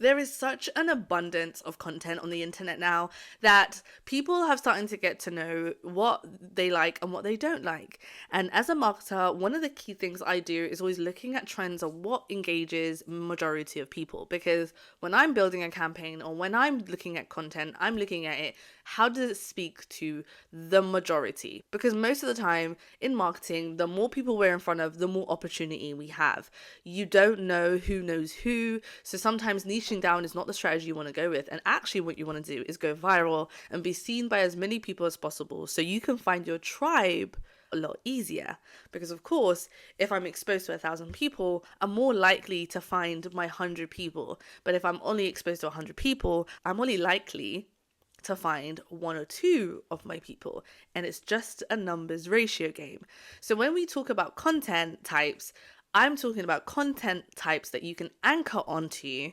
There is such an abundance of content on the internet now that people have started to get to know what they like and what they don't like. And as a marketer, one of the key things I do is always looking at trends of what engages majority of people. Because when I'm building a campaign or when I'm looking at content, I'm looking at it, how does it speak to the majority? Because most of the time in marketing, the more people we're in front of, the more opportunity we have. You don't know who knows who. So sometimes niching down is not the strategy you want to go with. And actually what you want to do is go viral and be seen by as many people as possible so you can find your tribe a lot easier. Because of course, if I'm exposed to 1,000 people, I'm more likely to find my 100 people. But if I'm only exposed to 100 people, I'm only likely to find one or two of my people, and it's just a numbers ratio game. So when we talk about content types, I'm talking about content types that you can anchor onto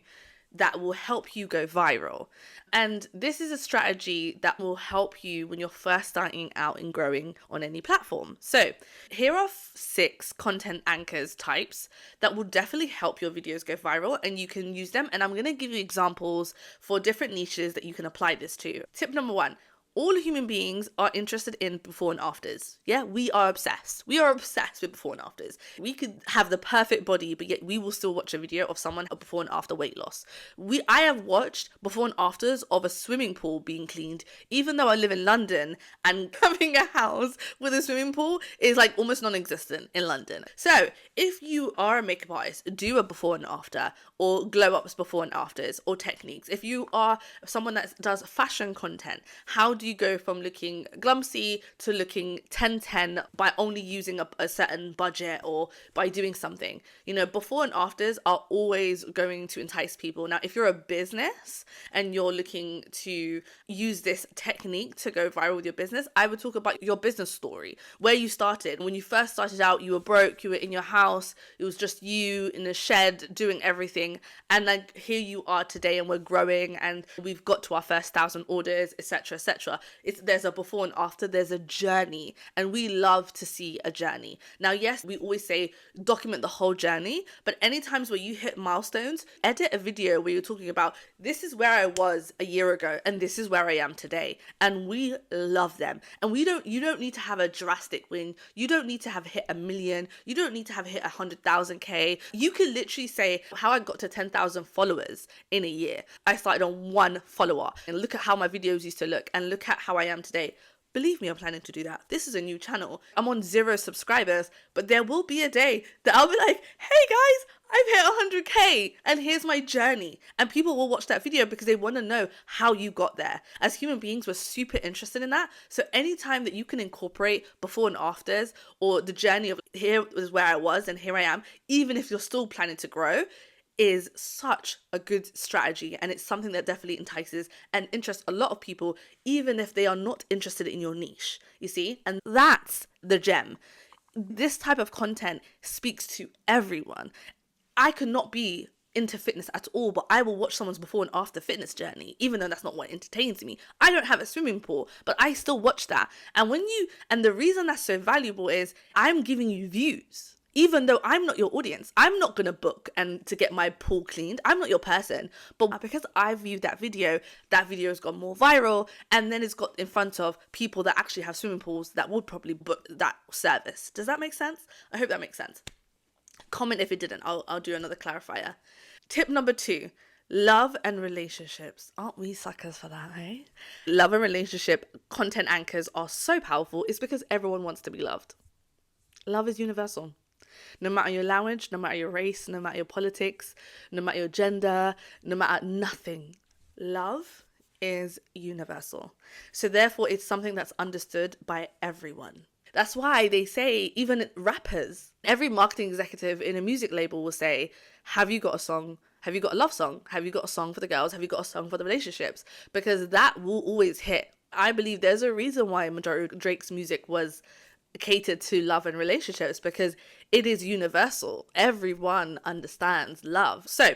that will help you go viral. And this is a strategy that will help you when you're first starting out and growing on any platform. So here are 6 content anchors types that will definitely help your videos go viral, and you can use them. And I'm going to give you examples for different niches that you can apply this to. Tip number 1. All human beings are interested in before and afters. Yeah, we are obsessed. We are obsessed with before and afters. We could have the perfect body, but yet we will still watch a video of someone before and after weight loss. I have watched before and afters of a swimming pool being cleaned, even though I live in London, and having a house with a swimming pool is like almost non-existent in London. So if you are a makeup artist, do a before and after, or glow ups before and afters, or techniques. If you are someone that does fashion content, how do you go from looking glumsy to looking 10-10 by only using a certain budget or by doing something? You know, before and afters are always going to entice people. Now, if you're a business and you're looking to use this technique to go viral with your business, I would talk about your business story, where you started. When you first started out, you were broke, you were in your house, it was just you in a shed doing everything. And like here you are today, and we're growing, and we've got to our first 1,000 orders, etc., etc. There's a before and after, there's a journey, and we love to see a journey. Now, yes, we always say document the whole journey, but any times where you hit milestones, edit a video where you're talking about, this is where I was a year ago and this is where I am today. And we love them. And you don't need to have a drastic win. You don't need to have hit 1 million. You don't need to have hit 100,000K. You can literally say how I got to 10,000 followers in a year. I started on 1 follower, and look at how my videos used to look, and look at how I am today. Believe me, I'm planning to do that. This is a new channel. I'm on 0 subscribers, but there will be a day that I'll be like, hey guys, I've hit 100K and here's my journey. And people will watch that video because they want to know how you got there. As human beings, we're super interested in that. So anytime that you can incorporate before and afters, or the journey of here is where I was and here I am, even if you're still planning to grow, is such a good strategy, and it's something that definitely entices and interests a lot of people, even if they are not interested in your niche, you see? And that's the gem. This type of content speaks to everyone. I could not be into fitness at all, but I will watch someone's before and after fitness journey, even though that's not what entertains me. I don't have a swimming pool, but I still watch that. And the reason that's so valuable is I'm giving you views. Even though I'm not your audience, I'm not going to book and to get my pool cleaned. I'm not your person. But because I viewed that video has gone more viral, and then it's got in front of people that actually have swimming pools that would probably book that service. Does that make sense? I hope that makes sense. Comment if it didn't. I'll do another clarifier. Tip number 2. Love and relationships. Aren't we suckers for that, eh? Love and relationship content anchors are so powerful. It's because everyone wants to be loved. Love is universal. No matter your language, no matter your race, no matter your politics, no matter your gender, no matter nothing, love is universal. So therefore, it's something that's understood by everyone. That's why they say, even rappers, every marketing executive in a music label will say, have you got a song? Have you got a love song? Have you got a song for the girls? Have you got a song for the relationships? Because that will always hit. I believe there's a reason why majority of Drake's music was catered to love and relationships, because it is universal. Everyone understands love. So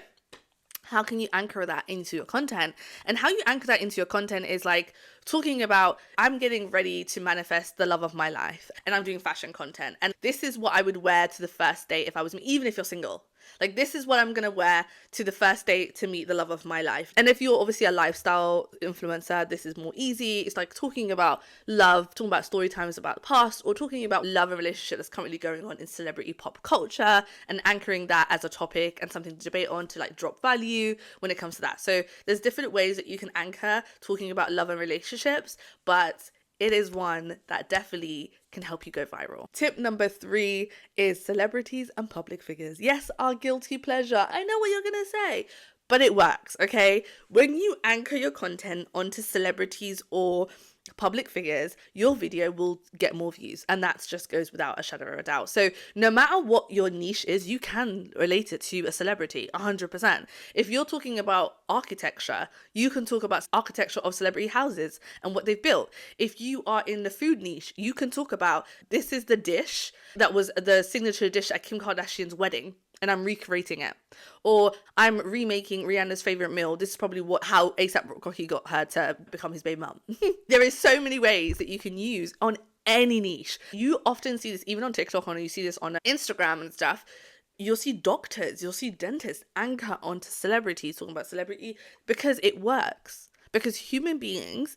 how can you anchor that into your content? And how you anchor that into your content is like talking about, I'm getting ready to manifest the love of my life and I'm doing fashion content. And this is what I would wear to the first date if I was me, even if you're single. Like, this is what I'm going to wear to the first date to meet the love of my life. And if you're obviously a lifestyle influencer, this is more easy. It's like talking about love, talking about story times about the past, or talking about love and relationship that's currently going on in celebrity pop culture, and anchoring that as a topic and something to debate on to like drop value when it comes to that. So there's different ways that you can anchor talking about love and relationships, but it is one that definitely can help you go viral. Tip number 3 is celebrities and public figures. Yes, our guilty pleasure. I know what you're going to say, but it works, okay? When you anchor your content onto celebrities or public figures, your video will get more views, and that just goes without a shadow of a doubt. So no matter what your niche is, you can relate it to a celebrity 100%. If you're talking about architecture, you can talk about architecture of celebrity houses and what they've built. If you are in the food niche, you can talk about, this is the dish that was the signature dish at Kim Kardashian's wedding, and I'm recreating it. Or I'm remaking Rihanna's favorite meal. This is probably how A$AP Rocky got her to become his baby mum. There is so many ways that you can use on any niche. You often see this even on TikTok, and you see this on Instagram and stuff. You'll see doctors, you'll see dentists anchor onto celebrities, talking about celebrity, because it works. Because human beings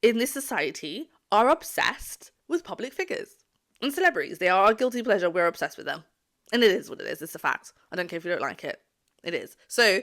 in this society are obsessed with public figures and celebrities. They are our guilty pleasure. We're obsessed with them. And it is what it is. It's a fact. I don't care if you don't like it. It is. So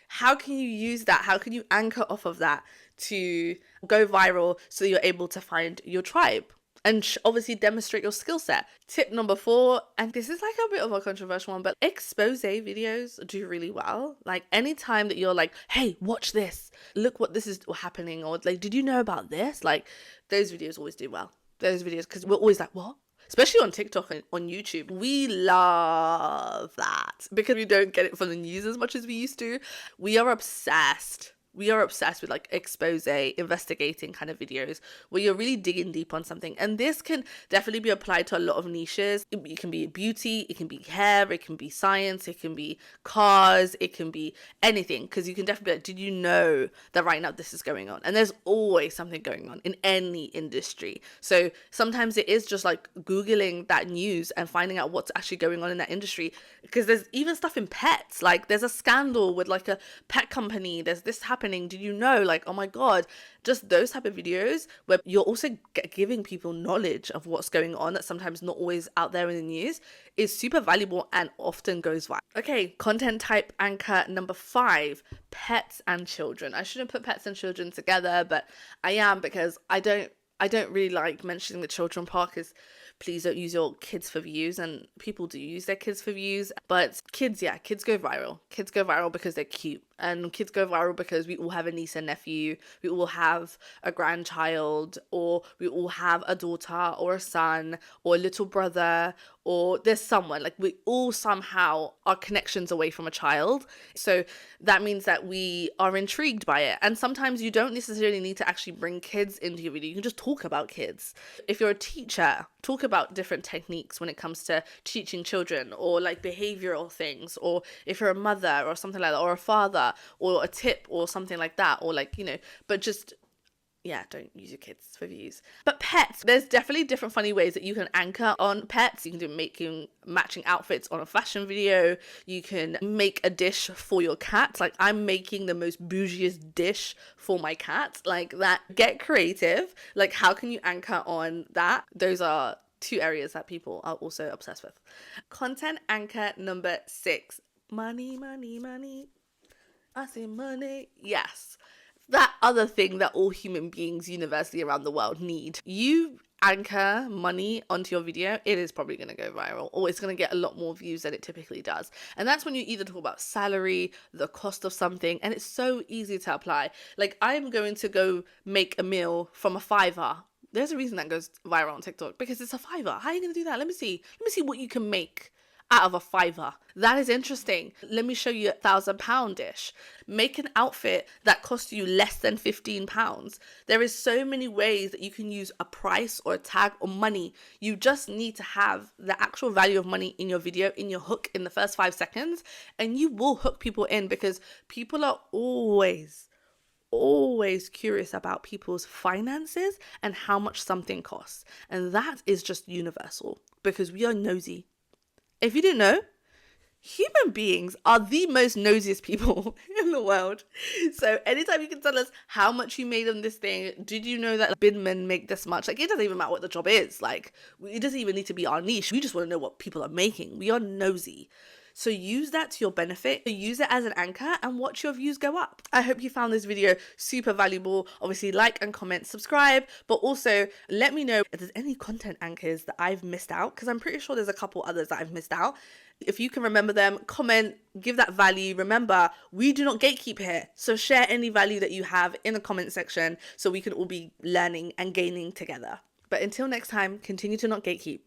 how can you use that? How can you anchor off of that to go viral so you're able to find your tribe and obviously demonstrate your skill set? Tip number 4, and this is like a bit of a controversial one, but expose videos do really well. Like anytime that you're like, hey, watch this. Look what this is happening. Or like, did you know about this? Like those videos always do well. Those videos, because we're always like, what? Especially on TikTok and on YouTube. We love that because we don't get it from the news as much as we used to. We are obsessed. We are obsessed with like expose, investigating kind of videos where you're really digging deep on something. And this can definitely be applied to a lot of niches. It can be beauty, it can be hair, it can be science, it can be cars, it can be anything. Because you can definitely be like, did you know that right now this is going on? And there's always something going on in any industry. So sometimes it is just like Googling that news and finding out what's actually going on in that industry. Because there's even stuff in pets. Like there's a scandal with like a pet company. There's this happening. Did you know? Like, oh my God, just those type of videos where you're also giving people knowledge of what's going on that's sometimes not always out there in the news is super valuable and often goes viral. Okay, content type anchor number 5, pets and children. I shouldn't put pets and children together, but I am, because I don't really like mentioning the children part, because please don't use your kids for views, and people do use their kids for views. But kids go viral. Kids go viral because they're cute, and kids go viral because we all have a niece and nephew, we all have a grandchild, or we all have a daughter or a son or a little brother, or there's someone, like we all somehow are connections away from a child. So that means that we are intrigued by it. And sometimes you don't necessarily need to actually bring kids into your video. You can just talk about kids. If you're a teacher, talk about different techniques when it comes to teaching children, or like behavioral things. Or if you're a mother or something like that, or a father, or a tip or something like that, or like, but just, yeah, don't use your kids for views. But pets, there's definitely different funny ways that you can anchor on pets. You can do making matching outfits on a fashion video. You can make a dish for your cat. Like I'm making the most bougiest dish for my cat. Like that. Get creative. Like how can you anchor on that? Those are 2 areas that people are also obsessed with. Content anchor number 6. Money, money, money. I say money. Yes. That other thing that all human beings universally around the world need. You anchor money onto your video, it is probably going to go viral, or it's going to get a lot more views than it typically does. And that's when you either talk about salary, the cost of something, and it's so easy to apply. Like I'm going to go make a meal from a $5. There's a reason that goes viral on TikTok, because it's a $5. How are you going to do that? Let me see what you can make out of a $5. That is interesting. Let me show you a £1,000 dish. Make an outfit that costs you less than £15. There is so many ways that you can use a price or a tag or money. You just need to have the actual value of money in your video, in your hook, in the first 5 seconds, and you will hook people in, because people are always curious about people's finances and how much something costs. And that is just universal, because we are nosy. If you didn't know, Human beings are the most nosiest people in the world. So anytime you can tell us how much you made on this thing, did you know that binmen make this much? Like, it doesn't even matter what the job is. Like, it doesn't even need to be our niche. We just want to know what people are making. We are nosy. So use that to your benefit, use it as an anchor, and watch your views go up. I hope you found this video super valuable. Obviously, like and comment, subscribe, but also let me know if there's any content anchors that I've missed out, because I'm pretty sure there's a couple others that I've missed out. If you can remember them, comment, give that value. Remember, we do not gatekeep here. So share any value that you have in the comment section so we can all be learning and gaining together. But until next time, continue to not gatekeep.